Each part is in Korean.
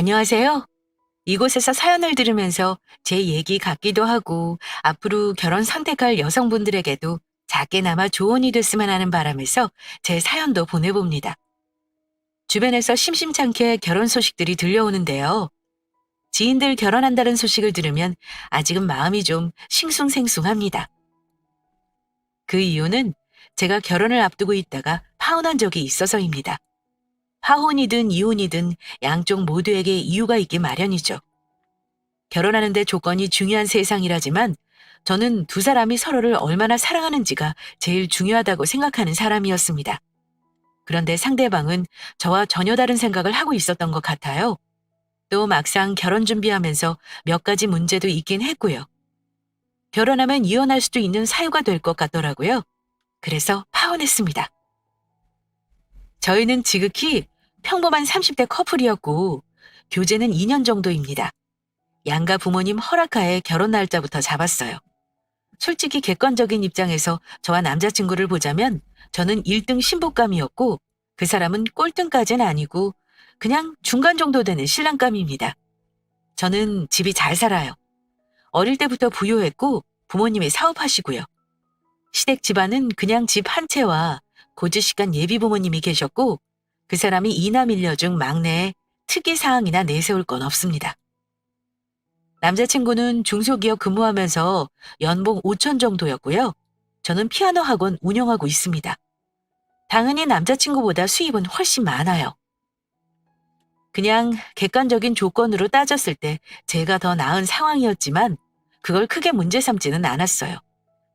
안녕하세요. 이곳에서 사연을 들으면서 제 얘기 같기도 하고 앞으로 결혼 선택할 여성분들에게도 작게나마 조언이 됐으면 하는 바람에서 제 사연도 보내봅니다. 주변에서 심심찮게 결혼 소식들이 들려오는데요. 지인들 결혼한다는 소식을 들으면 아직은 마음이 좀 싱숭생숭합니다. 그 이유는 제가 결혼을 앞두고 있다가 파혼한 적이 있어서입니다. 파혼이든 이혼이든 양쪽 모두에게 이유가 있기 마련이죠. 결혼하는데 조건이 중요한 세상이라지만 저는 두 사람이 서로를 얼마나 사랑하는지가 제일 중요하다고 생각하는 사람이었습니다. 그런데 상대방은 저와 전혀 다른 생각을 하고 있었던 것 같아요. 또 막상 결혼 준비하면서 몇 가지 문제도 있긴 했고요. 결혼하면 이혼할 수도 있는 사유가 될 것 같더라고요. 그래서 파혼했습니다. 저희는 지극히 평범한 30대 커플이었고 교제는 2년 정도입니다. 양가 부모님 허락하에 결혼 날짜부터 잡았어요. 솔직히 객관적인 입장에서 저와 남자친구를 보자면 저는 1등 신부감이었고 그 사람은 꼴등까지는 아니고 그냥 중간 정도 되는 신랑감입니다. 저는 집이 잘 살아요. 어릴 때부터 부유했고 부모님이 사업하시고요. 시댁 집안은 그냥 집 한 채와 고지식간 예비 부모님이 계셨고 그 사람이 이남 일녀 중 막내에 특이사항이나 내세울 건 없습니다. 남자친구는 중소기업 근무하면서 연봉 5천 정도였고요. 저는 피아노 학원 운영하고 있습니다. 당연히 남자친구보다 수입은 훨씬 많아요. 그냥 객관적인 조건으로 따졌을 때 제가 더 나은 상황이었지만 그걸 크게 문제 삼지는 않았어요.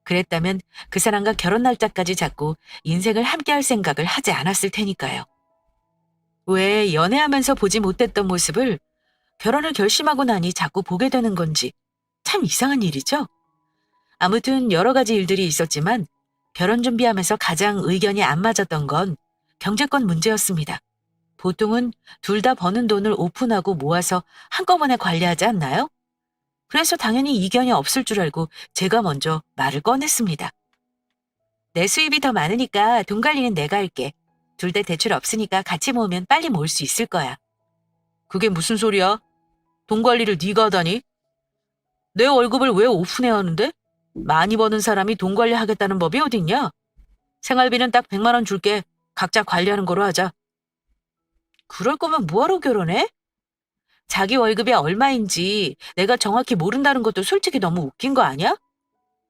그랬다면 그 사람과 결혼 날짜까지 잡고 인생을 함께할 생각을 하지 않았을 테니까요. 왜 연애하면서 보지 못했던 모습을 결혼을 결심하고 나니 자꾸 보게 되는 건지 참 이상한 일이죠. 아무튼 여러 가지 일들이 있었지만 결혼 준비하면서 가장 의견이 안 맞았던 건 경제권 문제였습니다. 보통은 둘 다 버는 돈을 오픈하고 모아서 한꺼번에 관리하지 않나요? 그래서 당연히 이견이 없을 줄 알고 제가 먼저 말을 꺼냈습니다. 내 수입이 더 많으니까 돈 관리는 내가 할게. 둘 다 대출 없으니까 같이 모으면 빨리 모을 수 있을 거야. 그게 무슨 소리야? 돈 관리를 네가 하다니? 내 월급을 왜 오픈해야 하는데? 많이 버는 사람이 돈 관리하겠다는 법이 어딨냐? 생활비는 딱 100만 원 줄게. 각자 관리하는 거로 하자. 그럴 거면 뭐하러 결혼해? 자기 월급이 얼마인지 내가 정확히 모른다는 것도 솔직히 너무 웃긴 거 아니야?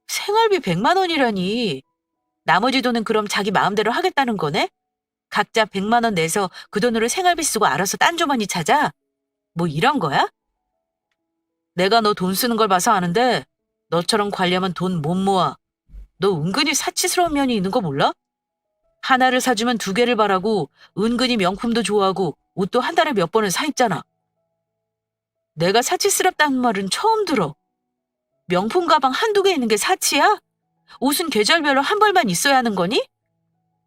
생활비 100만 원이라니. 나머지 돈은 그럼 자기 마음대로 하겠다는 거네? 각자 100만 원 내서 그 돈으로 생활비 쓰고 알아서 딴 주머니 찾아? 뭐 이런 거야? 내가 너 돈 쓰는 걸 봐서 아는데 너처럼 관리하면 돈 못 모아. 너 은근히 사치스러운 면이 있는 거 몰라? 하나를 사주면 두 개를 바라고 은근히 명품도 좋아하고 옷도 한 달에 몇 번은 사 입잖아. 내가 사치스럽다는 말은 처음 들어. 명품 가방 한두 개 있는 게 사치야? 옷은 계절별로 한 벌만 있어야 하는 거니?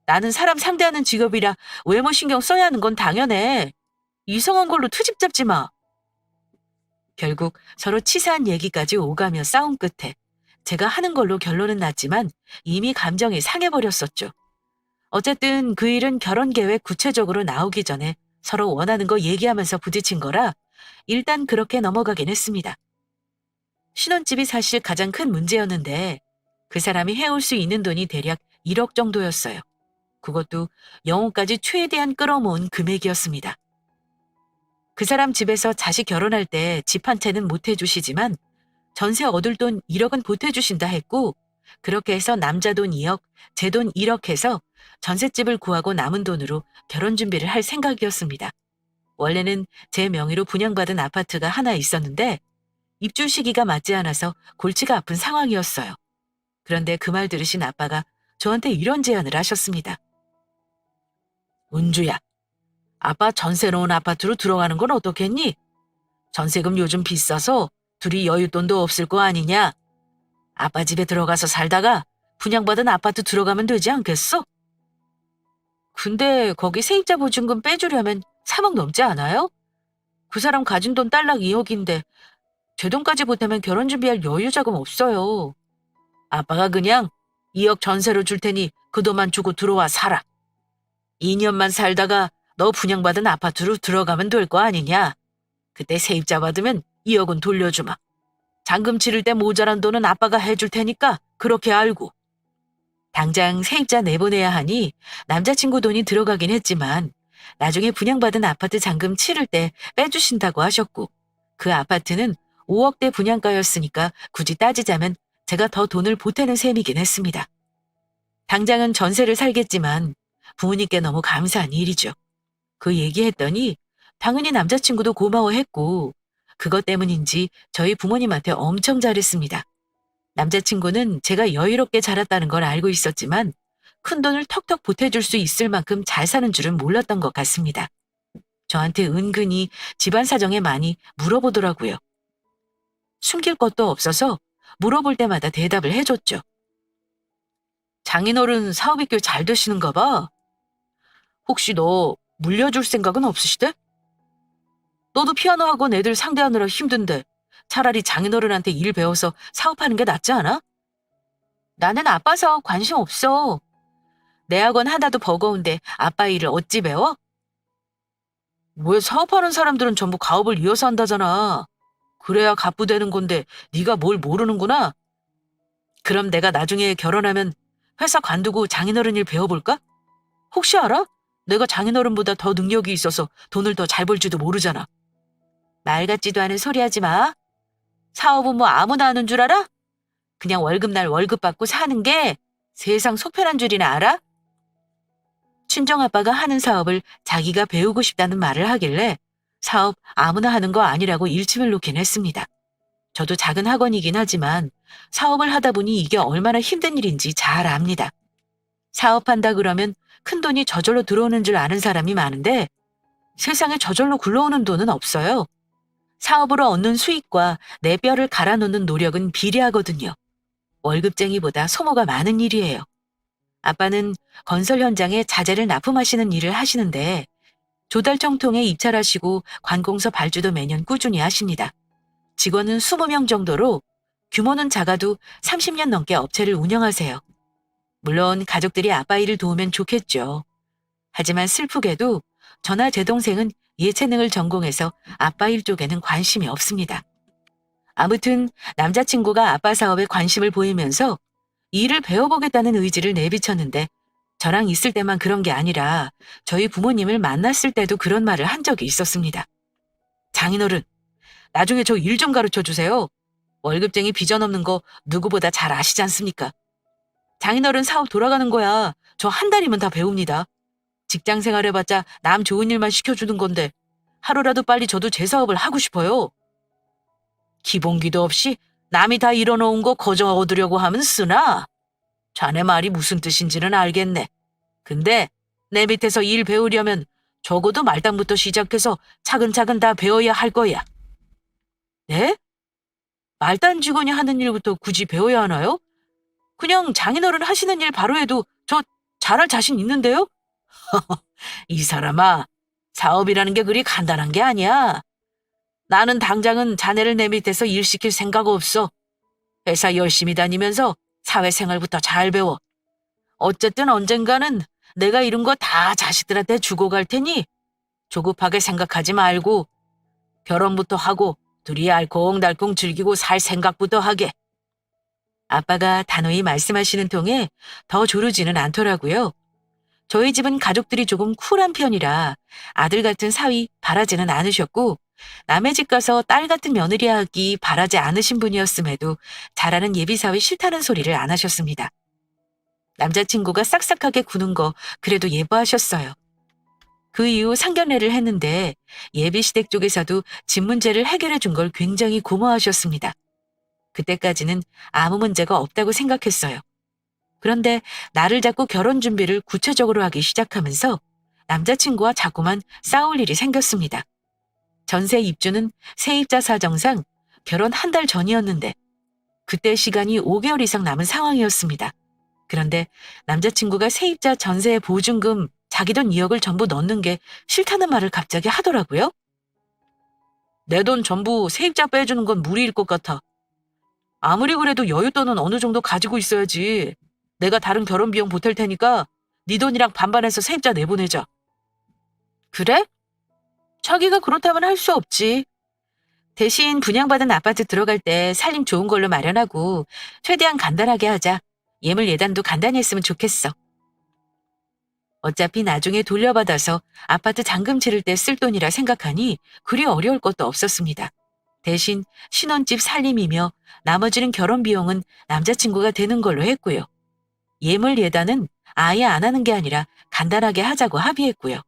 나는 사람 상대하는 직업이라 외모 신경 써야 하는 건 당연해. 이성한 걸로 트집 잡지 마. 결국 서로 치사한 얘기까지 오가며 싸움 끝에 제가 하는 걸로 결론은 났지만 이미 감정이 상해버렸었죠. 어쨌든 그 일은 결혼 계획 구체적으로 나오기 전에 서로 원하는 거 얘기하면서 부딪힌 거라 일단 그렇게 넘어가긴 했습니다. 신혼집이 사실 가장 큰 문제였는데 그 사람이 해올 수 있는 돈이 대략 1억 정도였어요. 그것도 영혼까지 최대한 끌어모은 금액이었습니다. 그 사람 집에서 자식 결혼할 때 집 한 채는 못 해주시지만 전세 얻을 돈 1억은 보태주신다 했고 그렇게 해서 남자 돈 2억, 제 돈 1억 해서 전셋집을 구하고 남은 돈으로 결혼 준비를 할 생각이었습니다. 원래는 제 명의로 분양받은 아파트가 하나 있었는데 입주 시기가 맞지 않아서 골치가 아픈 상황이었어요. 그런데 그 말 들으신 아빠가 저한테 이런 제안을 하셨습니다. 은주야, 아빠 전세 놓은 아파트로 들어가는 건 어떻겠니? 전세금 요즘 비싸서 둘이 여윳돈도 없을 거 아니냐? 아빠 집에 들어가서 살다가 분양받은 아파트 들어가면 되지 않겠어? 근데 거기 세입자 보증금 빼주려면 3억 넘지 않아요? 그 사람 가진 돈 딸락 2억인데 제 돈까지 보태면 결혼 준비할 여유 자금 없어요. 아빠가 그냥 2억 전세로 줄 테니 그 돈만 주고 들어와 살아. 2년만 살다가 너 분양받은 아파트로 들어가면 될 거 아니냐? 그때 세입자 받으면 2억 원 돌려주마. 잔금 치를 때 모자란 돈은 아빠가 해줄 테니까 그렇게 알고. 당장 세입자 내보내야 하니 남자친구 돈이 들어가긴 했지만 나중에 분양받은 아파트 잔금 치를 때 빼주신다고 하셨고 그 아파트는 5억대 분양가였으니까 굳이 따지자면 제가 더 돈을 보태는 셈이긴 했습니다. 당장은 전세를 살겠지만 부모님께 너무 감사한 일이죠. 그 얘기했더니 당연히 남자친구도 고마워했고 그것 때문인지 저희 부모님한테 엄청 잘했습니다. 남자친구는 제가 여유롭게 자랐다는 걸 알고 있었지만 큰돈을 턱턱 보태줄 수 있을 만큼 잘 사는 줄은 몰랐던 것 같습니다. 저한테 은근히 집안 사정에 많이 물어보더라고요. 숨길 것도 없어서 물어볼 때마다 대답을 해줬죠. 장인어른 사업이 꽤 잘 되시는가 봐. 혹시 너 물려줄 생각은 없으시대? 너도 피아노 학원 애들 상대하느라 힘든데 차라리 장인어른한테 일 배워서 사업하는 게 낫지 않아? 나는 아빠서 관심 없어. 내 학원 하나도 버거운데 아빠 일을 어찌 배워? 왜 사업하는 사람들은 전부 가업을 이어서 한다잖아. 그래야 갑부되는 건데 네가 뭘 모르는구나. 그럼 내가 나중에 결혼하면 회사 관두고 장인어른 일 배워볼까? 혹시 알아? 내가 장인어른보다 더 능력이 있어서 돈을 더 잘 벌지도 모르잖아. 말 같지도 않은 소리 하지 마. 사업은 뭐 아무나 하는 줄 알아? 그냥 월급날 월급 받고 사는 게 세상 속편한 줄이나 알아? 친정아빠가 하는 사업을 자기가 배우고 싶다는 말을 하길래 사업 아무나 하는 거 아니라고 일침을 놓긴 했습니다. 저도 작은 학원이긴 하지만 사업을 하다 보니 이게 얼마나 힘든 일인지 잘 압니다. 사업한다 그러면 큰 돈이 저절로 들어오는 줄 아는 사람이 많은데 세상에 저절로 굴러오는 돈은 없어요. 사업으로 얻는 수익과 내 뼈를 갈아 넣는 노력은 비례하거든요. 월급쟁이보다 소모가 많은 일이에요. 아빠는 건설 현장에 자재를 납품하시는 일을 하시는데 조달청통에 입찰하시고 관공서 발주도 매년 꾸준히 하십니다. 직원은 20명 정도로 규모는 작아도 30년 넘게 업체를 운영하세요. 물론 가족들이 아빠 일을 도우면 좋겠죠. 하지만 슬프게도 저나 제 동생은 예체능을 전공해서 아빠 일 쪽에는 관심이 없습니다. 아무튼 남자친구가 아빠 사업에 관심을 보이면서 일을 배워보겠다는 의지를 내비쳤는데 저랑 있을 때만 그런 게 아니라 저희 부모님을 만났을 때도 그런 말을 한 적이 있었습니다. 장인어른, 나중에 저 일 좀 가르쳐 주세요. 월급쟁이 비전 없는 거 누구보다 잘 아시지 않습니까? 장인어른 사업 돌아가는 거야. 저 한 달이면 다 배웁니다. 직장 생활해봤자 남 좋은 일만 시켜주는 건데 하루라도 빨리 저도 제 사업을 하고 싶어요. 기본기도 없이 남이 다 이뤄놓은 거 거저 얻으려고 하면 쓰나? 자네 말이 무슨 뜻인지는 알겠네. 근데 내 밑에서 일 배우려면 적어도 말단부터 시작해서 차근차근 다 배워야 할 거야. 네? 말단 직원이 하는 일부터 굳이 배워야 하나요? 그냥 장인어른 하시는 일 바로 해도 저 잘할 자신 있는데요? 이 사람아, 사업이라는 게 그리 간단한 게 아니야. 나는 당장은 자네를 내 밑에서 일 시킬 생각 없어. 회사 열심히 다니면서 사회생활부터 잘 배워. 어쨌든 언젠가는 내가 이룬 거 다 자식들한테 주고 갈 테니 조급하게 생각하지 말고 결혼부터 하고 둘이 알콩달콩 즐기고 살 생각부터 하게. 아빠가 단호히 말씀하시는 통에 더 조르지는 않더라고요. 저희 집은 가족들이 조금 쿨한 편이라 아들 같은 사위 바라지는 않으셨고 남의 집 가서 딸 같은 며느리 하기 바라지 않으신 분이었음에도 잘하는 예비사위 싫다는 소리를 안 하셨습니다. 남자친구가 싹싹하게 구는 거 그래도 예뻐하셨어요. 그 이후 상견례를 했는데 예비시댁 쪽에서도 집 문제를 해결해 준 걸 굉장히 고마워하셨습니다. 그때까지는 아무 문제가 없다고 생각했어요. 그런데 나를 잡고 결혼 준비를 구체적으로 하기 시작하면서 남자친구와 자꾸만 싸울 일이 생겼습니다. 전세 입주는 세입자 사정상 결혼 한 달 전이었는데 그때 시간이 5개월 이상 남은 상황이었습니다. 그런데 남자친구가 세입자 전세 보증금 자기 돈 2억을 전부 넣는 게 싫다는 말을 갑자기 하더라고요. 내 돈 전부 세입자 빼주는 건 무리일 것 같아. 아무리 그래도 여윳돈은 어느 정도 가지고 있어야지. 내가 다른 결혼 비용 보탤 테니까 네 돈이랑 반반해서 세입자 내보내자. 그래? 자기가 그렇다면 할 수 없지. 대신 분양받은 아파트 들어갈 때 살림 좋은 걸로 마련하고 최대한 간단하게 하자. 예물 예단도 간단히 했으면 좋겠어. 어차피 나중에 돌려받아서 아파트 잔금 치를 때 쓸 돈이라 생각하니 그리 어려울 것도 없었습니다. 대신 신혼집 살림이며 나머지는 결혼 비용은 남자친구가 되는 걸로 했고요. 예물 예단은 아예 안 하는 게 아니라 간단하게 하자고 합의했고요.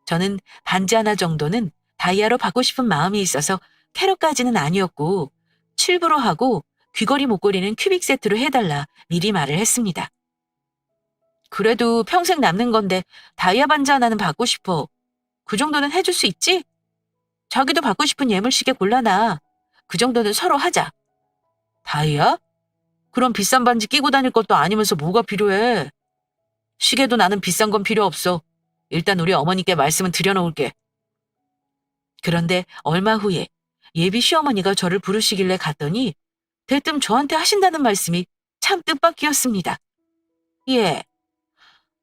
저는 반지 하나 정도는 다이아로 받고 싶은 마음이 있어서 캐럿까지는 아니었고 칠부로 하고 귀걸이 목걸이는 큐빅 세트로 해달라 미리 말을 했습니다. 그래도 평생 남는 건데 다이아 반지 하나는 받고 싶어. 그 정도는 해줄 수 있지? 자기도 받고 싶은 예물시계 골라놔. 그 정도는 서로 하자. 다이아? 그럼 비싼 반지 끼고 다닐 것도 아니면서 뭐가 필요해? 시계도 나는 비싼 건 필요 없어. 일단 우리 어머니께 말씀은 드려놓을게. 그런데 얼마 후에 예비 시어머니가 저를 부르시길래 갔더니 대뜸 저한테 하신다는 말씀이 참 뜻밖이었습니다. 예,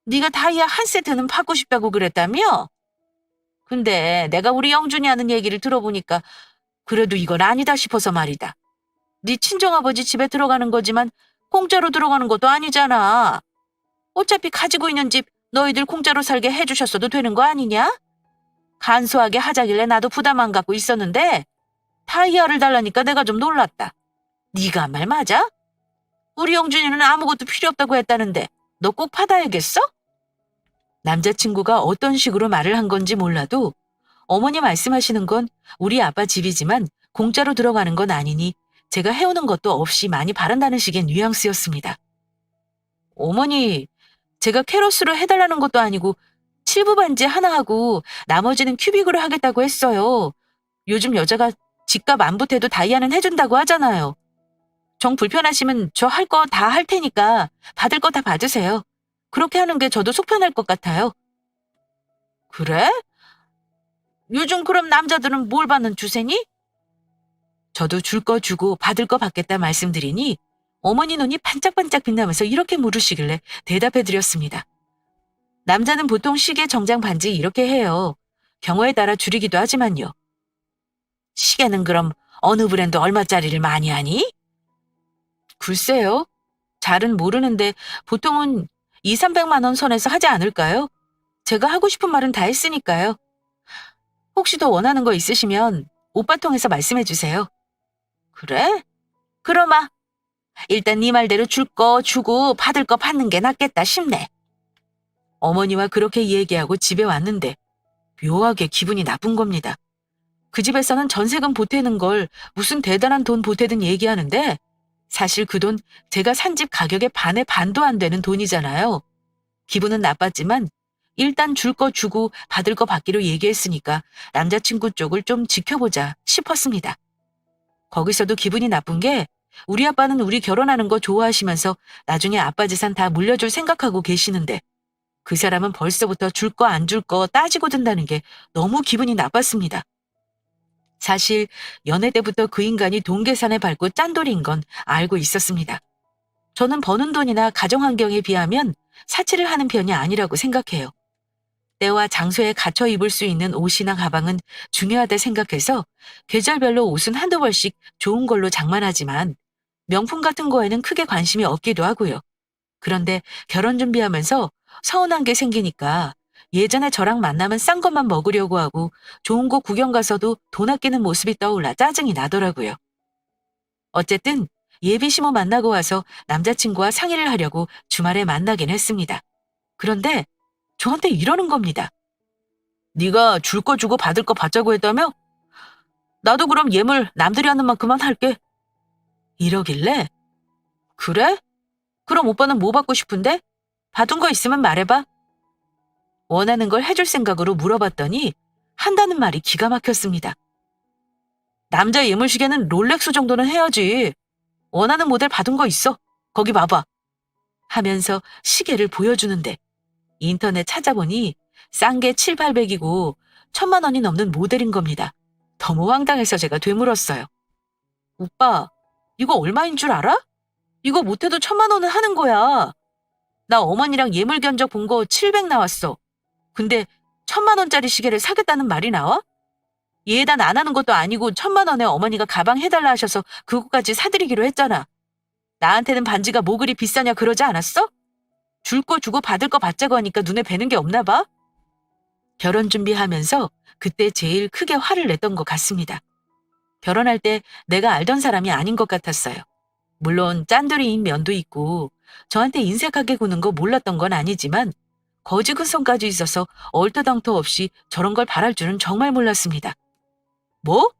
네가 다이아 한 세트는 받고 싶다고 그랬다며? 근데 내가 우리 영준이 하는 얘기를 들어보니까 그래도 이건 아니다 싶어서 말이다. 네 친정아버지 집에 들어가는 거지만 공짜로 들어가는 것도 아니잖아. 어차피 가지고 있는 집 너희들 공짜로 살게 해주셨어도 되는 거 아니냐? 간소하게 하자길래 나도 부담 안 갖고 있었는데 다이아를 달라니까 내가 좀 놀랐다. 네가 한 말 맞아? 우리 영준이는 아무것도 필요 없다고 했다는데 너 꼭 받아야겠어? 남자친구가 어떤 식으로 말을 한 건지 몰라도 어머니 말씀하시는 건 우리 아빠 집이지만 공짜로 들어가는 건 아니니 제가 해오는 것도 없이 많이 바란다는 식의 뉘앙스였습니다. 어머니, 제가 캐럿으로 해달라는 것도 아니고 칠부 반지 하나 하고 나머지는 큐빅으로 하겠다고 했어요. 요즘 여자가 집값 안 보태도 다이아는 해준다고 하잖아요. 정 불편하시면 저 할 거 다 할 테니까 받을 거 다 받으세요. 그렇게 하는 게 저도 속편할 것 같아요. 그래? 요즘 그럼 남자들은 뭘 받는 추세니? 저도 줄 거 주고 받을 거 받겠다 말씀드리니 어머니 눈이 반짝반짝 빛나면서 이렇게 물으시길래 대답해드렸습니다. 남자는 보통 시계, 정장, 반지 이렇게 해요. 경우에 따라 줄이기도 하지만요. 시계는 그럼 어느 브랜드 얼마짜리를 많이 하니? 글쎄요. 잘은 모르는데 보통은 2, 300만 원 선에서 하지 않을까요? 제가 하고 싶은 말은 다 했으니까요. 혹시 더 원하는 거 있으시면 오빠 통해서 말씀해 주세요. 그래? 그러마. 일단 네 말대로 줄 거 주고 받을 거 받는 게 낫겠다 싶네. 어머니와 그렇게 얘기하고 집에 왔는데 묘하게 기분이 나쁜 겁니다. 그 집에서는 전세금 보태는 걸 무슨 대단한 돈 보태든 얘기하는데 사실 그 돈 제가 산 집 가격의 반의 반도 안 되는 돈이잖아요. 기분은 나빴지만 일단 줄 거 주고 받을 거 받기로 얘기했으니까 남자친구 쪽을 좀 지켜보자 싶었습니다. 거기서도 기분이 나쁜 게 우리 아빠는 우리 결혼하는 거 좋아하시면서 나중에 아빠 재산 다 물려줄 생각하고 계시는데 그 사람은 벌써부터 줄 거 안 줄 거 따지고 든다는 게 너무 기분이 나빴습니다. 사실 연애 때부터 그 인간이 돈 계산에 밟고 짠돌이인 건 알고 있었습니다. 저는 버는 돈이나 가정 환경에 비하면 사치를 하는 편이 아니라고 생각해요. 때와 장소에 갖춰 입을 수 있는 옷이나 가방은 중요하다 생각해서 계절별로 옷은 한두 벌씩 좋은 걸로 장만하지만 명품 같은 거에는 크게 관심이 없기도 하고요. 그런데 결혼 준비하면서 서운한 게 생기니까 예전에 저랑 만나면 싼 것만 먹으려고 하고 좋은 곳 구경 가서도 돈 아끼는 모습이 떠올라 짜증이 나더라고요. 어쨌든 예비 시모 만나고 와서 남자친구와 상의를 하려고 주말에 만나긴 했습니다. 그런데 저한테 이러는 겁니다. 네가 줄 거 주고 받을 거 받자고 했다며? 나도 그럼 예물 남들이 하는 만큼만 할게. 이러길래 그래? 그럼 오빠는 뭐 받고 싶은데? 받은 거 있으면 말해봐. 원하는 걸 해줄 생각으로 물어봤더니 한다는 말이 기가 막혔습니다. 남자 예물시계는 롤렉스 정도는 해야지. 원하는 모델 받은 거 있어. 거기 봐봐. 하면서 시계를 보여주는데 인터넷 찾아보니 싼 게 7, 800이고 1000만 원이 넘는 모델인 겁니다. 너무 황당해서 제가 되물었어요. 오빠, 이거 얼마인 줄 알아? 이거 못해도 1000만 원은 하는 거야. 나 어머니랑 예물 견적 본 거 700 나왔어. 근데 1000만 원짜리 시계를 사겠다는 말이 나와? 예단 안 하는 것도 아니고 1,000만 원에 어머니가 가방 해달라 하셔서 그거까지 사드리기로 했잖아. 나한테는 반지가 뭐 그리 비싸냐 그러지 않았어? 줄 거 주고 받을 거 받자고 하니까 눈에 뵈는 게 없나 봐? 결혼 준비하면서 그때 제일 크게 화를 냈던 것 같습니다. 결혼할 때 내가 알던 사람이 아닌 것 같았어요. 물론 짠돌이인 면도 있고 저한테 인색하게 구는 거 몰랐던 건 아니지만 거지근성까지 있어서 얼토당토 없이 저런 걸 바랄 줄은 정말 몰랐습니다. 뭐?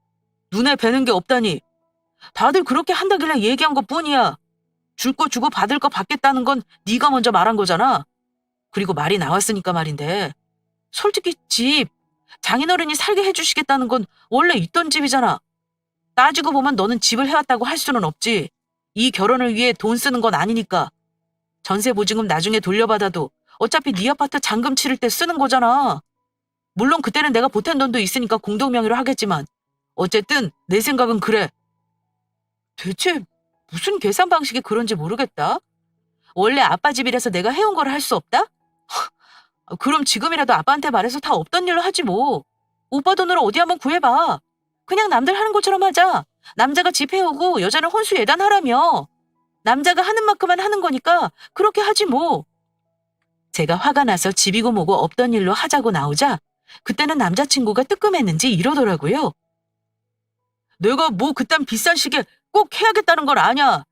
눈에 뵈는 게 없다니. 다들 그렇게 한다길래 얘기한 것뿐이야. 줄 거 주고 받을 거 받겠다는 건 네가 먼저 말한 거잖아. 그리고 말이 나왔으니까 말인데 솔직히 집 장인어른이 살게 해주시겠다는 건 원래 있던 집이잖아. 따지고 보면 너는 집을 해왔다고 할 수는 없지. 이 결혼을 위해 돈 쓰는 건 아니니까. 전세 보증금 나중에 돌려받아도 어차피 네 아파트 잔금 치를 때 쓰는 거잖아. 물론 그때는 내가 보탠 돈도 있으니까 공동명의로 하겠지만 어쨌든 내 생각은 그래. 대체 무슨 계산 방식이 그런지 모르겠다. 원래 아빠 집이라서 내가 해온 걸 할 수 없다? 그럼 지금이라도 아빠한테 말해서 다 없던 일로 하지 뭐. 오빠 돈으로 어디 한번 구해봐. 그냥 남들 하는 것처럼 하자. 남자가 집 해오고 여자는 혼수 예단하라며. 남자가 하는 만큼만 하는 거니까 그렇게 하지 뭐. 제가 화가 나서 집이고 뭐고 없던 일로 하자고 나오자 그때는 남자친구가 뜨끔했는지 이러더라고요. 내가 뭐 그딴 비싼 시계 꼭 해야겠다는 걸 아냐.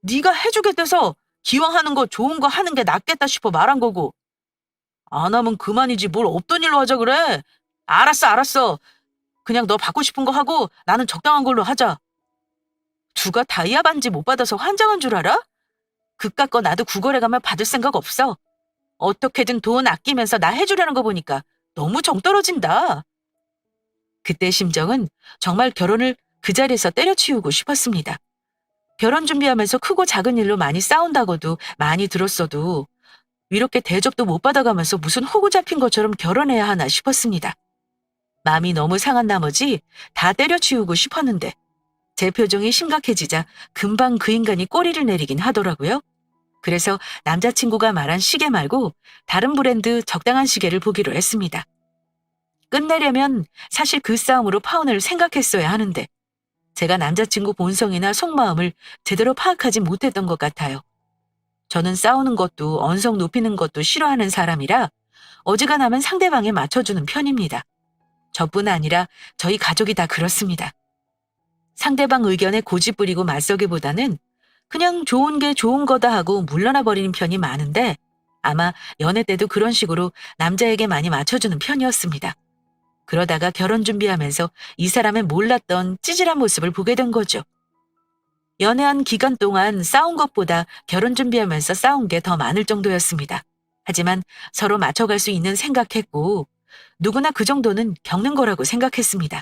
네가 해주겠대서 기왕 하는 거 좋은 거 하는 게 낫겠다 싶어 말한 거고. 안 하면 그만이지 뭘 없던 일로 하자 그래. 알았어. 그냥 너 받고 싶은 거 하고 나는 적당한 걸로 하자. 누가 다이아 반지 못 받아서 환장한 줄 알아? 그깟 거 나도 구걸에 가면 받을 생각 없어. 어떻게든 돈 아끼면서 나 해주려는 거 보니까 너무 정 떨어진다. 그때 심정은 정말 결혼을 그 자리에서 때려치우고 싶었습니다. 결혼 준비하면서 크고 작은 일로 많이 싸운다고도 많이 들었어도 이렇게 대접도 못 받아가면서 무슨 호구 잡힌 것처럼 결혼해야 하나 싶었습니다. 마음이 너무 상한 나머지 다 때려치우고 싶었는데 제 표정이 심각해지자 금방 그 인간이 꼬리를 내리긴 하더라고요. 그래서 남자친구가 말한 시계 말고 다른 브랜드 적당한 시계를 보기로 했습니다. 끝내려면 사실 그 싸움으로 파혼을 생각했어야 하는데 제가 남자친구 본성이나 속마음을 제대로 파악하지 못했던 것 같아요. 저는 싸우는 것도 언성 높이는 것도 싫어하는 사람이라 어지간하면 상대방에 맞춰주는 편입니다. 저뿐 아니라 저희 가족이 다 그렇습니다. 상대방 의견에 고집 부리고 맞서기보다는 그냥 좋은 게 좋은 거다 하고 물러나 버리는 편이 많은데 아마 연애 때도 그런 식으로 남자에게 많이 맞춰주는 편이었습니다. 그러다가 결혼 준비하면서 이 사람의 몰랐던 찌질한 모습을 보게 된 거죠. 연애한 기간 동안 싸운 것보다 결혼 준비하면서 싸운 게 더 많을 정도였습니다. 하지만 서로 맞춰갈 수 있는 생각했고 누구나 그 정도는 겪는 거라고 생각했습니다.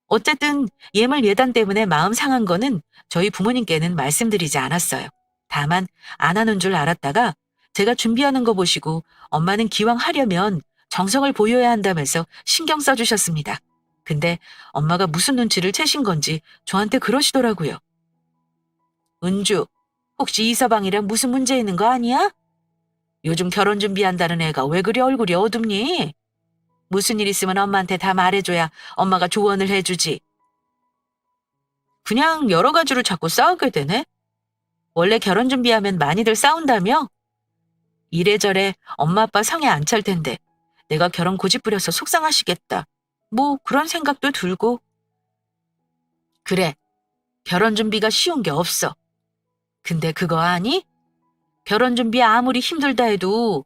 어쨌든 예물 예단 때문에 마음 상한 거는 저희 부모님께는 말씀드리지 않았어요. 다만 안 하는 줄 알았다가 제가 준비하는 거 보시고 엄마는 기왕 하려면 정성을 보여야 한다면서 신경 써주셨습니다. 근데 엄마가 무슨 눈치를 채신 건지 저한테 그러시더라고요. 은주, 혹시 이서방이랑 무슨 문제 있는 거 아니야? 요즘 결혼 준비한다는 애가 왜 그리 얼굴이 어둡니? 무슨 일 있으면 엄마한테 다 말해줘야 엄마가 조언을 해주지. 그냥 여러 가지로 자꾸 싸우게 되네. 원래 결혼 준비하면 많이들 싸운다며? 이래저래 엄마 아빠 성에 안 찰 텐데 내가 결혼 고집 부려서 속상하시겠다. 뭐 그런 생각도 들고. 그래, 결혼 준비가 쉬운 게 없어. 근데 그거 아니? 결혼 준비 아무리 힘들다 해도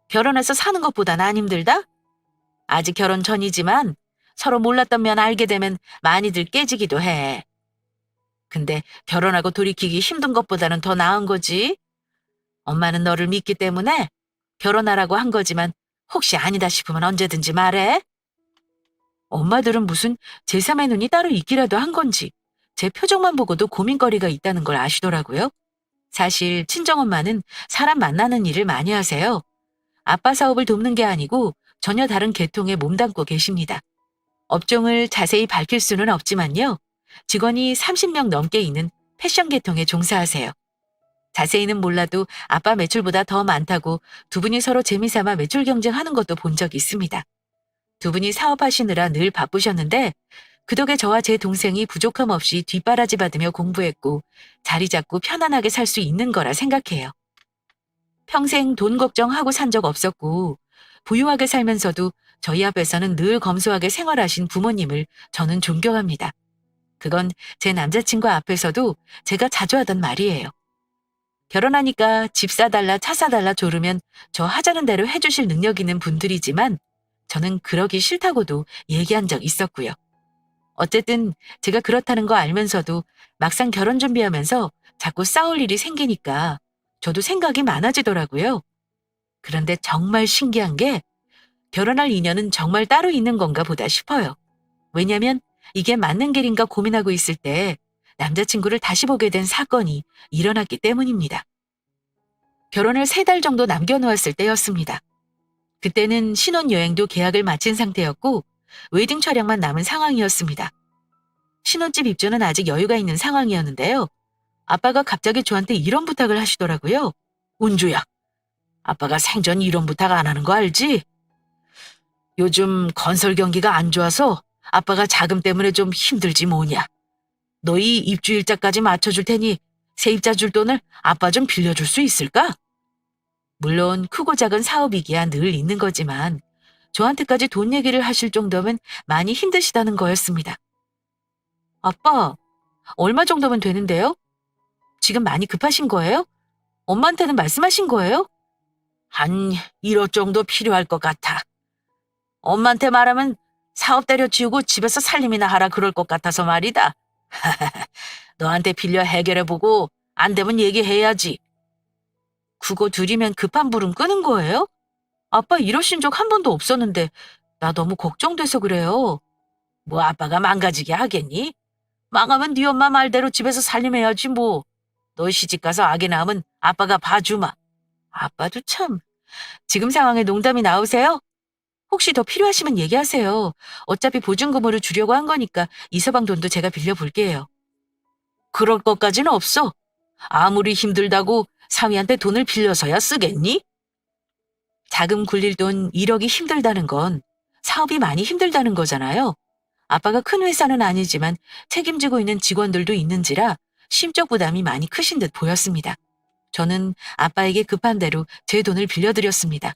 결혼해서 사는 것보단 안 힘들다? 아직 결혼 전이지만 서로 몰랐던 면 알게 되면 많이들 깨지기도 해. 근데 결혼하고 돌이키기 힘든 것보다는 더 나은 거지. 엄마는 너를 믿기 때문에 결혼하라고 한 거지만 혹시 아니다 싶으면 언제든지 말해. 엄마들은 무슨 제3의 눈이 따로 있기라도 한 건지 제 표정만 보고도 고민거리가 있다는 걸 아시더라고요. 사실 친정엄마는 사람 만나는 일을 많이 하세요. 아빠 사업을 돕는 게 아니고 전혀 다른 계통에 몸담고 계십니다. 업종을 자세히 밝힐 수는 없지만요. 직원이 30명 넘게 있는 패션 계통에 종사하세요. 자세히는 몰라도 아빠 매출보다 더 많다고 두 분이 서로 재미삼아 매출 경쟁하는 것도 본 적이 있습니다. 두 분이 사업하시느라 늘 바쁘셨는데 그 덕에 저와 제 동생이 부족함 없이 뒷바라지 받으며 공부했고 자리 잡고 편안하게 살 수 있는 거라 생각해요. 평생 돈 걱정하고 산 적 없었고 부유하게 살면서도 저희 앞에서는 늘 검소하게 생활하신 부모님을 저는 존경합니다. 그건 제 남자친구 앞에서도 제가 자주 하던 말이에요. 결혼하니까 집 사달라 차 사달라 조르면 저 하자는 대로 해주실 능력 있는 분들이지만 저는 그러기 싫다고도 얘기한 적 있었고요. 어쨌든 제가 그렇다는 거 알면서도 막상 결혼 준비하면서 자꾸 싸울 일이 생기니까 저도 생각이 많아지더라고요. 그런데 정말 신기한 게 결혼할 인연은 정말 따로 있는 건가 보다 싶어요. 왜냐면 이게 맞는 길인가 고민하고 있을 때 남자친구를 다시 보게 된 사건이 일어났기 때문입니다. 결혼을 3달 정도 남겨놓았을 때였습니다. 그때는 신혼여행도 계약을 마친 상태였고 웨딩 촬영만 남은 상황이었습니다. 신혼집 입주는 아직 여유가 있는 상황이었는데요. 아빠가 갑자기 저한테 이런 부탁을 하시더라고요. 은주야, 아빠가 생전 이런 부탁 안 하는 거 알지? 요즘 건설 경기가 안 좋아서 아빠가 자금 때문에 좀 힘들지 뭐냐. 너희 입주 일자까지 맞춰줄 테니 세입자 줄 돈을 아빠 좀 빌려줄 수 있을까? 물론 크고 작은 사업이기야 늘 있는 거지만 저한테까지 돈 얘기를 하실 정도면 많이 힘드시다는 거였습니다. 아빠, 얼마 정도면 되는데요? 지금 많이 급하신 거예요? 엄마한테는 말씀하신 거예요? 한 1억 정도 필요할 것 같아. 엄마한테 말하면 사업 때려치우고 집에서 살림이나 하라 그럴 것 같아서 말이다. 너한테 빌려 해결해보고 안 되면 얘기해야지. 그거 드리면 급한 불은 끄는 거예요? 아빠 이러신 적 한 번도 없었는데 나 너무 걱정돼서 그래요. 뭐 아빠가 망가지게 하겠니? 망하면 네 엄마 말대로 집에서 살림해야지 뭐. 너 시집가서 아기 낳으면 아빠가 봐주마. 아빠도 참. 지금 상황에 농담이 나오세요? 혹시 더 필요하시면 얘기하세요. 어차피 보증금으로 주려고 한 거니까 이서방 돈도 제가 빌려볼게요. 그럴 것까지는 없어. 아무리 힘들다고 사위한테 돈을 빌려서야 쓰겠니? 자금 굴릴 돈 1억이 힘들다는 건 사업이 많이 힘들다는 거잖아요. 아빠가 큰 회사는 아니지만 책임지고 있는 직원들도 있는지라 심적 부담이 많이 크신 듯 보였습니다. 저는 아빠에게 급한 대로 제 돈을 빌려드렸습니다.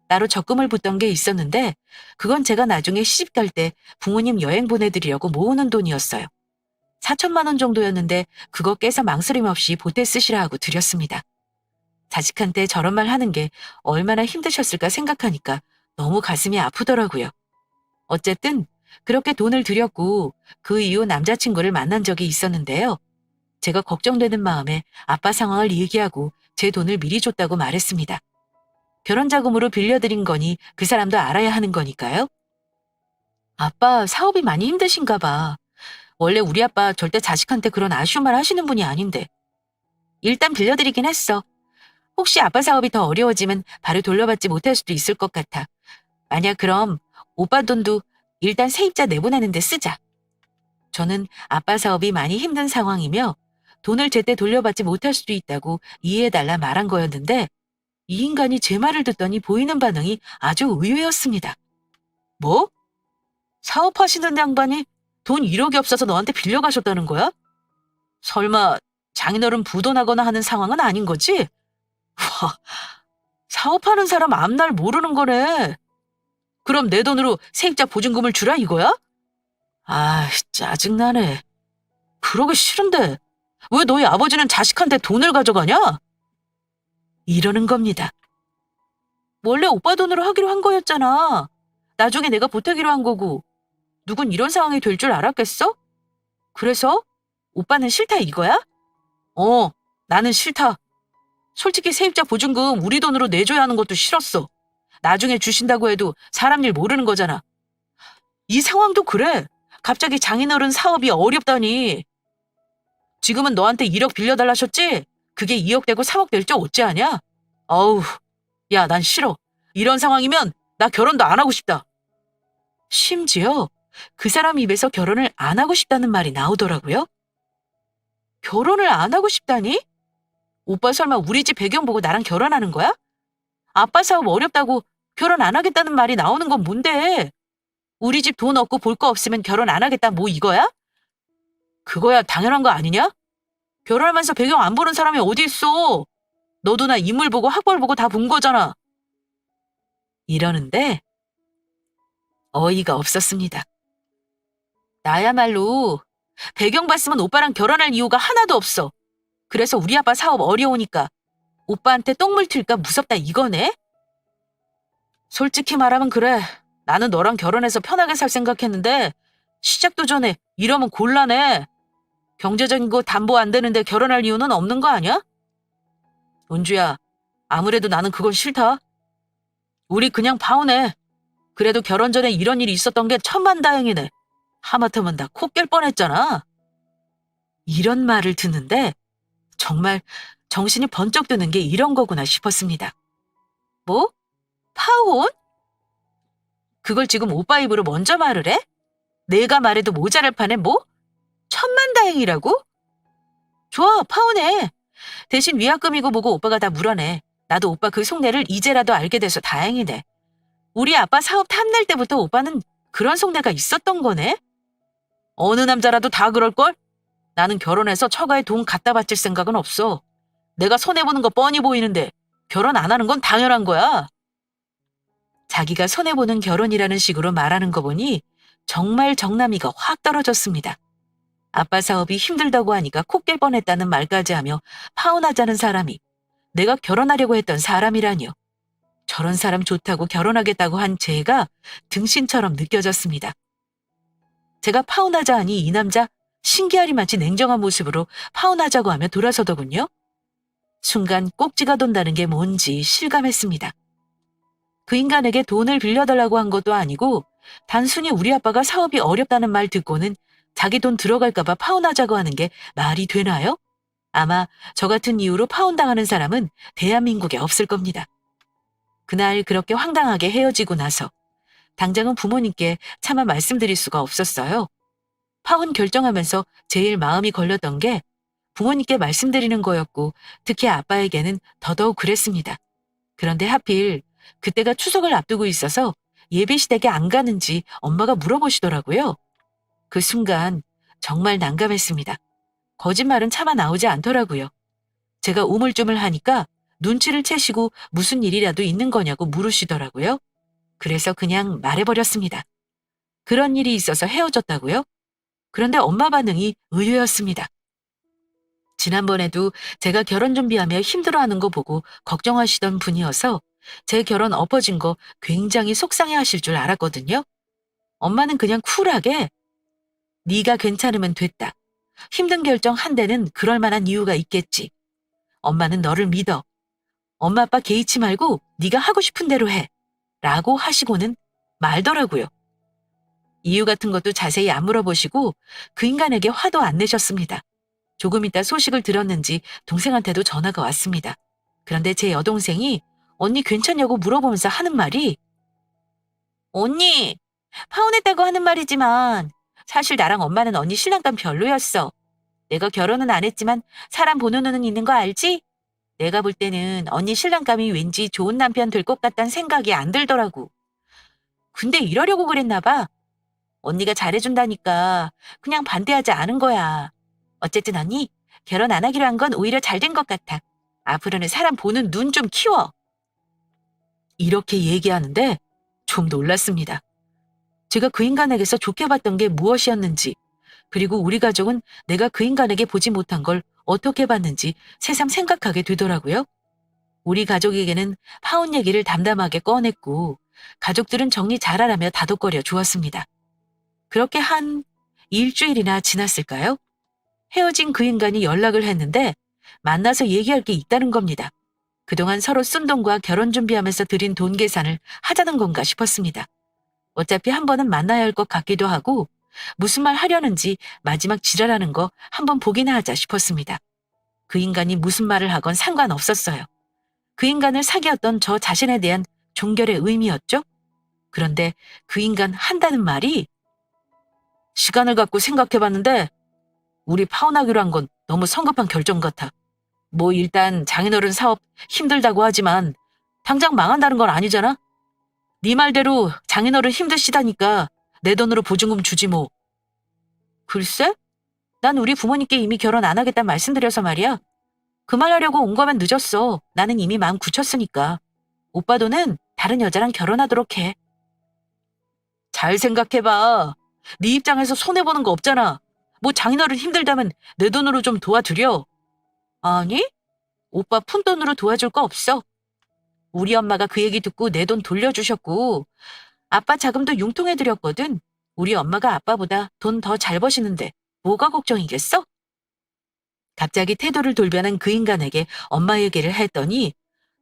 따로 적금을 붓던 게 있었는데 그건 제가 나중에 시집갈 때 부모님 여행 보내드리려고 모으는 돈이었어요. 4천만 원 정도였는데 그거 깨서 망설임 없이 보태 쓰시라 하고 드렸습니다. 자식한테 저런 말 하는 게 얼마나 힘드셨을까 생각하니까 너무 가슴이 아프더라고요. 어쨌든 그렇게 돈을 드렸고 그 이후 남자친구를 만난 적이 있었는데요. 제가 걱정되는 마음에 아빠 상황을 얘기하고 제 돈을 미리 줬다고 말했습니다. 결혼자금으로 빌려드린 거니 그 사람도 알아야 하는 거니까요. 아빠 사업이 많이 힘드신가 봐. 원래 우리 아빠 절대 자식한테 그런 아쉬운 말 하시는 분이 아닌데. 일단 빌려드리긴 했어. 혹시 아빠 사업이 더 어려워지면 바로 돌려받지 못할 수도 있을 것 같아. 만약 그럼 오빠 돈도 일단 세입자 내보내는 데 쓰자. 저는 아빠 사업이 많이 힘든 상황이며 돈을 제때 돌려받지 못할 수도 있다고 이해해달라 말한 거였는데 이 인간이 제 말을 듣더니 보이는 반응이 아주 의외였습니다. 뭐? 사업하시는 양반이 돈 1억이 없어서 너한테 빌려가셨다는 거야? 설마 장인어른 부도나거나 하는 상황은 아닌 거지? 와, 사업하는 사람 앞날 모르는 거네. 그럼 내 돈으로 세입자 보증금을 주라 이거야? 아, 짜증나네. 그러기 싫은데 왜 너희 아버지는 자식한테 돈을 가져가냐? 이러는 겁니다. 원래 오빠 돈으로 하기로 한 거였잖아. 나중에 내가 보태기로 한 거고. 누군 이런 상황이 될 줄 알았겠어? 그래서 오빠는 싫다 이거야? 나는 싫다. 솔직히 세입자 보증금 우리 돈으로 내줘야 하는 것도 싫었어. 나중에 주신다고 해도 사람 일 모르는 거잖아. 이 상황도 그래. 갑자기 장인어른 사업이 어렵다니. 지금은 너한테 1억 빌려달라셨지? 그게 2억 되고 3억 될 줄 어찌 아냐? 어우, 야, 난 싫어. 이런 상황이면 나 결혼도 안 하고 싶다. 심지어 그 사람 입에서 결혼을 안 하고 싶다는 말이 나오더라고요. 결혼을 안 하고 싶다니? 오빠 설마 우리 집 배경 보고 나랑 결혼하는 거야? 아빠 사업 어렵다고 결혼 안 하겠다는 말이 나오는 건 뭔데? 우리 집 돈 없고 볼 거 없으면 결혼 안 하겠다 뭐 이거야? 그거야 당연한 거 아니냐? 결혼하면서 배경 안 보는 사람이 어디 있어? 너도 나 인물 보고 학벌 보고 다 본 거잖아. 이러는데 어이가 없었습니다. 나야말로 배경 봤으면 오빠랑 결혼할 이유가 하나도 없어. 그래서 우리 아빠 사업 어려우니까 오빠한테 똥물 튈까 무섭다 이거네? 솔직히 말하면 그래. 나는 너랑 결혼해서 편하게 살 생각했는데 시작도 전에 이러면 곤란해. 경제적인 거 담보 안 되는데 결혼할 이유는 없는 거 아니야? 은주야, 아무래도 나는 그건 싫다. 우리 그냥 파혼해. 그래도 결혼 전에 이런 일이 있었던 게 천만다행이네. 하마터면 나 코 깰 뻔했잖아. 이런 말을 듣는데 정말 정신이 번쩍 드는 게 이런 거구나 싶었습니다. 뭐? 파혼? 그걸 지금 오빠 입으로 먼저 말을 해? 내가 말해도 모자랄 판에 뭐? 천만다행이라고? 좋아, 파혼해. 대신 위약금이고 뭐고 오빠가 다 물어내. 나도 오빠 그 속내를 이제라도 알게 돼서 다행이네. 우리 아빠 사업 탐낼 때부터 오빠는 그런 속내가 있었던 거네? 어느 남자라도 다 그럴걸? 나는 결혼해서 처가에 돈 갖다 바칠 생각은 없어. 내가 손해보는 거 뻔히 보이는데 결혼 안 하는 건 당연한 거야. 자기가 손해보는 결혼이라는 식으로 말하는 거 보니 정말 정남이가 확 떨어졌습니다. 아빠 사업이 힘들다고 하니까 코 깰 뻔했다는 말까지 하며 파혼하자는 사람이 내가 결혼하려고 했던 사람이라니요. 저런 사람 좋다고 결혼하겠다고 한 제가 등신처럼 느껴졌습니다. 제가 파혼하자 하니 이 남자 신기하리만치 냉정한 모습으로 파혼하자고 하며 돌아서더군요. 순간 꼭지가 돈다는 게 뭔지 실감했습니다. 그 인간에게 돈을 빌려달라고 한 것도 아니고 단순히 우리 아빠가 사업이 어렵다는 말 듣고는 자기 돈 들어갈까봐 파혼하자고 하는 게 말이 되나요? 아마 저 같은 이유로 파혼당하는 사람은 대한민국에 없을 겁니다. 그날 그렇게 황당하게 헤어지고 나서 당장은 부모님께 차마 말씀드릴 수가 없었어요. 파혼 결정하면서 제일 마음이 걸렸던 게 부모님께 말씀드리는 거였고 특히 아빠에게는 더더욱 그랬습니다. 그런데 하필 그때가 추석을 앞두고 있어서 예배시댁에 안 가는지 엄마가 물어보시더라고요. 그 순간 정말 난감했습니다. 거짓말은 차마 나오지 않더라고요. 제가 우물쭈물하니까 눈치를 채시고 무슨 일이라도 있는 거냐고 물으시더라고요. 그래서 그냥 말해버렸습니다. 그런 일이 있어서 헤어졌다고요? 그런데 엄마 반응이 의외였습니다. 지난번에도 제가 결혼 준비하며 힘들어하는 거 보고 걱정하시던 분이어서 제 결혼 엎어진 거 굉장히 속상해하실 줄 알았거든요. 엄마는 그냥 쿨하게 네가 괜찮으면 됐다. 힘든 결정 한 데는 그럴 만한 이유가 있겠지. 엄마는 너를 믿어. 엄마 아빠 개의치 말고 네가 하고 싶은 대로 해. 라고 하시고는 말더라고요. 이유 같은 것도 자세히 안 물어보시고 그 인간에게 화도 안 내셨습니다. 조금 있다 소식을 들었는지 동생한테도 전화가 왔습니다. 그런데 제 여동생이 언니 괜찮냐고 물어보면서 하는 말이 언니, 파혼했다고 하는 말이지만 사실 나랑 엄마는 언니 신랑감 별로였어. 내가 결혼은 안 했지만 사람 보는 눈은 있는 거 알지? 내가 볼 때는 언니 신랑감이 왠지 좋은 남편 될 것 같다는 생각이 안 들더라고. 근데 이러려고 그랬나 봐. 언니가 잘해준다니까 그냥 반대하지 않은 거야. 어쨌든 언니, 결혼 안 하기로 한 건 오히려 잘 된 것 같아. 앞으로는 사람 보는 눈 좀 키워. 이렇게 얘기하는데 좀 놀랐습니다. 제가 그 인간에게서 좋게 봤던 게 무엇이었는지, 그리고 우리 가족은 내가 그 인간에게 보지 못한 걸 어떻게 봤는지 새삼 생각하게 되더라고요. 우리 가족에게는 파혼 얘기를 담담하게 꺼냈고 가족들은 정리 잘하라며 다독거려 주었습니다. 그렇게 한 일주일이나 지났을까요? 헤어진 그 인간이 연락을 했는데 만나서 얘기할 게 있다는 겁니다. 그동안 서로 쓴 돈과 결혼 준비하면서 들인 돈 계산을 하자는 건가 싶었습니다. 어차피 한 번은 만나야 할 것 같기도 하고 무슨 말 하려는지 마지막 지랄하는 거 한번 보기나 하자 싶었습니다. 그 인간이 무슨 말을 하건 상관없었어요. 그 인간을 사귀었던 저 자신에 대한 종결의 의미였죠. 그런데 그 인간 한다는 말이 시간을 갖고 생각해봤는데 우리 파혼하기로 한 건 너무 성급한 결정 같아. 뭐 일단 장인어른 사업 힘들다고 하지만 당장 망한다는 건 아니잖아? 네 말대로 장인어른 힘드시다니까 내 돈으로 보증금 주지 뭐. 글쎄? 난 우리 부모님께 이미 결혼 안 하겠다는 말씀드려서 말이야. 그 말 하려고 온 거면 늦었어. 나는 이미 마음 굳혔으니까. 오빠 돈은 다른 여자랑 결혼하도록 해. 잘 생각해봐. 네 입장에서 손해보는 거 없잖아. 뭐 장인어른 힘들다면 내 돈으로 좀 도와드려. 아니? 오빠 푼돈으로 도와줄 거 없어. 우리 엄마가 그 얘기 듣고 내 돈 돌려주셨고 아빠 자금도 융통해드렸거든. 우리 엄마가 아빠보다 돈 더 잘 버시는데 뭐가 걱정이겠어? 갑자기 태도를 돌변한 그 인간에게 엄마 얘기를 했더니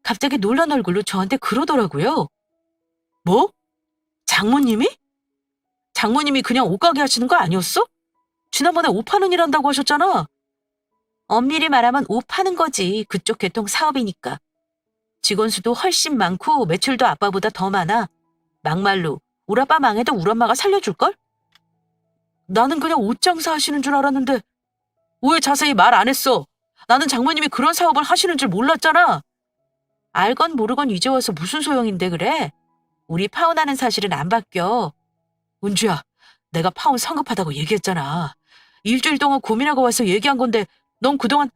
갑자기 놀란 얼굴로 저한테 그러더라고요. 뭐? 장모님이? 장모님이 그냥 옷가게 하시는 거 아니었어? 지난번에 옷 파는 일 한다고 하셨잖아. 엄밀히 말하면 옷 파는 거지. 그쪽 개통 사업이니까. 직원 수도 훨씬 많고 매출도 아빠보다 더 많아. 막말로 우리 아빠 망해도 우리 엄마가 살려줄걸? 나는 그냥 옷 장사 하시는 줄 알았는데 왜 자세히 말 안 했어? 나는 장모님이 그런 사업을 하시는 줄 몰랐잖아. 알건 모르건 이제 와서 무슨 소용인데 그래? 우리 파혼하는 사실은 안 바뀌어. 은주야, 내가 파혼 성급하다고 얘기했잖아. 일주일 동안 고민하고 와서 얘기한 건데 넌 그동안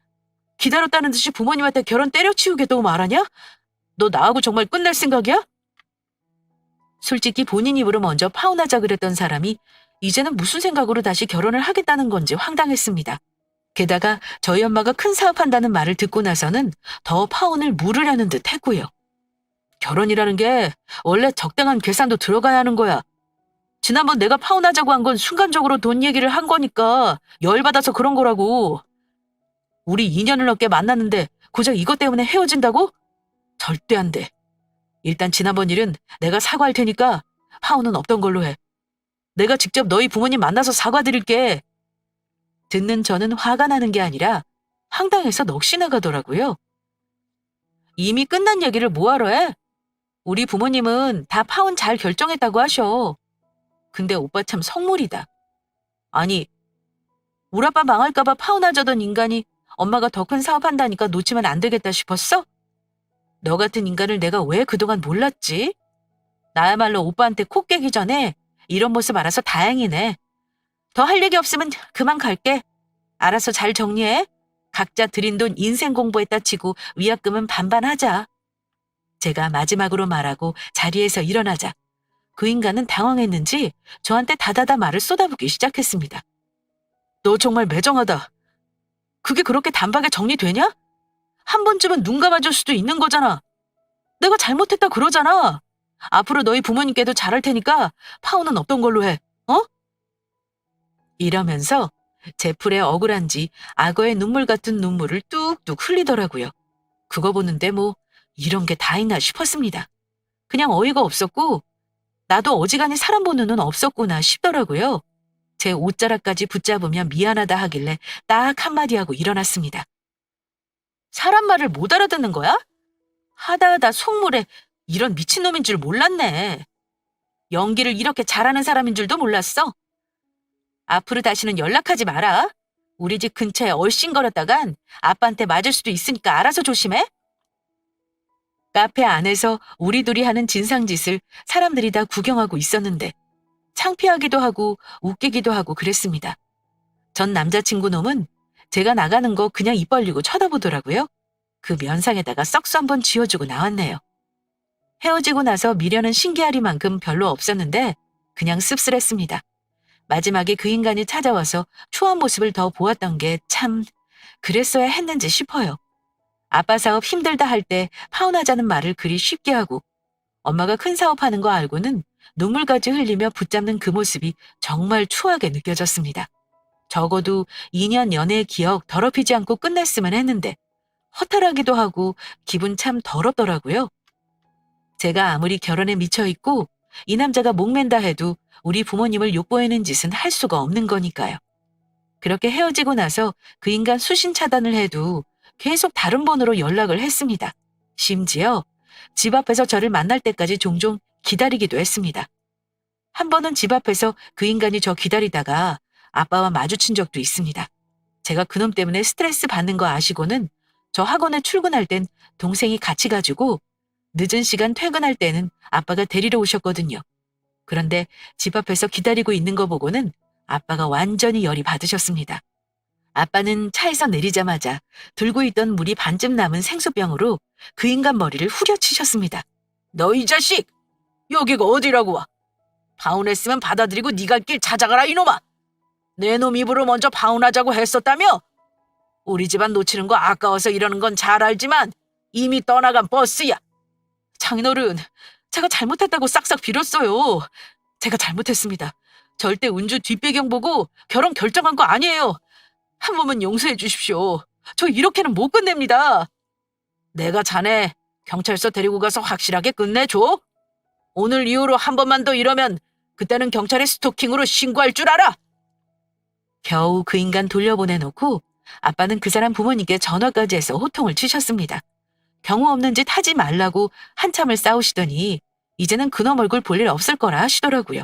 기다렸다는 듯이 부모님한테 결혼 때려치우겠다고 말하냐? 너 나하고 정말 끝낼 생각이야? 솔직히 본인 입으로 먼저 파혼하자 그랬던 사람이 이제는 무슨 생각으로 다시 결혼을 하겠다는 건지 황당했습니다. 게다가 저희 엄마가 큰 사업한다는 말을 듣고 나서는 더 파혼을 물으려는 듯 했고요. 결혼이라는 게 원래 적당한 계산도 들어가야 하는 거야. 지난번 내가 파혼하자고 한 건 순간적으로 돈 얘기를 한 거니까 열받아서 그런 거라고. 우리 2년을 넘게 만났는데 고작 이것 때문에 헤어진다고? 절대 안 돼. 일단 지난번 일은 내가 사과할 테니까 파혼은 없던 걸로 해. 내가 직접 너희 부모님 만나서 사과드릴게. 듣는 저는 화가 나는 게 아니라 황당해서 넋이 나가더라고요. 이미 끝난 얘기를 뭐하러 해? 우리 부모님은 다 파혼 잘 결정했다고 하셔. 근데 오빠 참 성물이다. 아니, 우리 아빠 망할까봐 파혼하자던 인간이 엄마가 더 큰 사업한다니까 놓치면 안 되겠다 싶었어? 너 같은 인간을 내가 왜 그동안 몰랐지? 나야말로 오빠한테 코 깨기 전에 이런 모습 알아서 다행이네. 더 할 얘기 없으면 그만 갈게. 알아서 잘 정리해. 각자 들인 돈 인생 공부했다 치고 위약금은 반반 하자. 제가 마지막으로 말하고 자리에서 일어나자 그 인간은 당황했는지 저한테 다다다 말을 쏟아붓기 시작했습니다. 너 정말 매정하다. 그게 그렇게 단박에 정리되냐? 한 번쯤은 눈 감아줄 수도 있는 거잖아. 내가 잘못했다 그러잖아. 앞으로 너희 부모님께도 잘할 테니까 파혼은 없던 걸로 해. 어? 이러면서 제 풀에 억울한지 악어의 눈물 같은 눈물을 뚝뚝 흘리더라고요. 그거 보는데 뭐 이런 게 다 있나 싶었습니다. 그냥 어이가 없었고 나도 어지간히 사람 보는 눈 없었구나 싶더라고요. 제 옷자락까지 붙잡으며 미안하다 하길래 딱 한마디 하고 일어났습니다. 사람 말을 못 알아듣는 거야? 하다하다 속물에 이런 미친놈인 줄 몰랐네. 연기를 이렇게 잘하는 사람인 줄도 몰랐어. 앞으로 다시는 연락하지 마라. 우리 집 근처에 얼씬거렸다간 아빠한테 맞을 수도 있으니까 알아서 조심해. 카페 안에서 우리 둘이 하는 진상짓을 사람들이 다 구경하고 있었는데 창피하기도 하고 웃기기도 하고 그랬습니다. 전 남자친구 놈은 제가 나가는 거 그냥 입 벌리고 쳐다보더라고요. 그 면상에다가 썩수 한번 쥐어주고 나왔네요. 헤어지고 나서 미련은 신기하리만큼 별로 없었는데 그냥 씁쓸했습니다. 마지막에 그 인간이 찾아와서 초한 모습을 더 보았던 게 참 그랬어야 했는지 싶어요. 아빠 사업 힘들다 할 때 파혼하자는 말을 그리 쉽게 하고 엄마가 큰 사업하는 거 알고는 눈물까지 흘리며 붙잡는 그 모습이 정말 추하게 느껴졌습니다. 적어도 2년 연애의 기억 더럽히지 않고 끝냈으면 했는데 허탈하기도 하고 기분 참 더럽더라고요. 제가 아무리 결혼에 미쳐있고 이 남자가 목맨다 해도 우리 부모님을 욕보이는 짓은 할 수가 없는 거니까요. 그렇게 헤어지고 나서 그 인간 수신 차단을 해도 계속 다른 번호로 연락을 했습니다. 심지어 집 앞에서 저를 만날 때까지 종종 기다리기도 했습니다. 한 번은 집 앞에서 그 인간이 저 기다리다가 아빠와 마주친 적도 있습니다. 제가 그놈 때문에 스트레스 받는 거 아시고는 저 학원에 출근할 땐 동생이 같이 가지고 늦은 시간 퇴근할 때는 아빠가 데리러 오셨거든요. 그런데 집 앞에서 기다리고 있는 거 보고는 아빠가 완전히 열이 받으셨습니다. 아빠는 차에서 내리자마자 들고 있던 물이 반쯤 남은 생수병으로 그 인간 머리를 후려치셨습니다. 너 이 자식! 여기가 어디라고 와? 파혼했으면 받아들이고 네 갈 길 찾아가라 이놈아! 내 놈 입으로 먼저 파혼하자고 했었다며? 우리 집안 놓치는 거 아까워서 이러는 건 잘 알지만 이미 떠나간 버스야. 장인어른, 제가 잘못했다고 싹싹 빌었어요. 제가 잘못했습니다. 절대 운주 뒷배경 보고 결혼 결정한 거 아니에요. 한 번만 용서해 주십시오. 저 이렇게는 못 끝냅니다. 내가 자네 경찰서 데리고 가서 확실하게 끝내줘. 오늘 이후로 한 번만 더 이러면 그때는 경찰에 스토킹으로 신고할 줄 알아. 겨우 그 인간 돌려보내놓고 아빠는 그 사람 부모님께 전화까지 해서 호통을 치셨습니다. 경우 없는 짓 하지 말라고 한참을 싸우시더니 이제는 그놈 얼굴 볼 일 없을 거라 하시더라고요.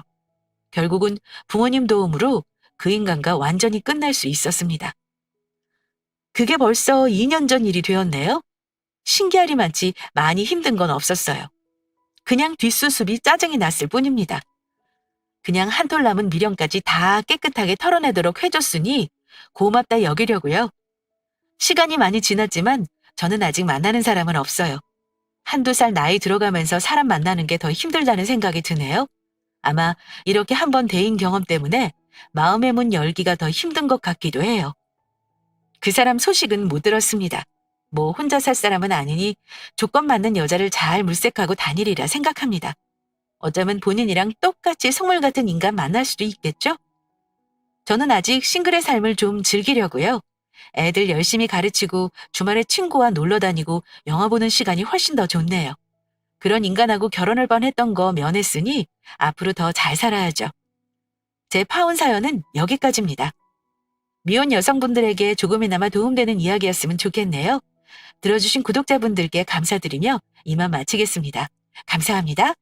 결국은 부모님 도움으로 그 인간과 완전히 끝날 수 있었습니다. 그게 벌써 2년 전 일이 되었네요. 신기하리만치 많이 힘든 건 없었어요. 그냥 뒷수습이 짜증이 났을 뿐입니다. 그냥 한 톨 남은 미련까지 다 깨끗하게 털어내도록 해줬으니 고맙다 여기려고요. 시간이 많이 지났지만 저는 아직 만나는 사람은 없어요. 한두 살 나이 들어가면서 사람 만나는 게 더 힘들다는 생각이 드네요. 아마 이렇게 한 번 대인 경험 때문에 마음의 문 열기가 더 힘든 것 같기도 해요. 그 사람 소식은 못 들었습니다. 뭐 혼자 살 사람은 아니니 조건 맞는 여자를 잘 물색하고 다니리라 생각합니다. 어쩌면 본인이랑 똑같이 속물 같은 인간 만날 수도 있겠죠? 저는 아직 싱글의 삶을 좀 즐기려고요. 애들 열심히 가르치고 주말에 친구와 놀러 다니고 영화 보는 시간이 훨씬 더 좋네요. 그런 인간하고 결혼을 뻔했던 거 면했으니 앞으로 더 잘 살아야죠. 제 파혼 사연은 여기까지입니다. 미혼 여성분들에게 조금이나마 도움되는 이야기였으면 좋겠네요. 들어주신 구독자분들께 감사드리며 이만 마치겠습니다. 감사합니다.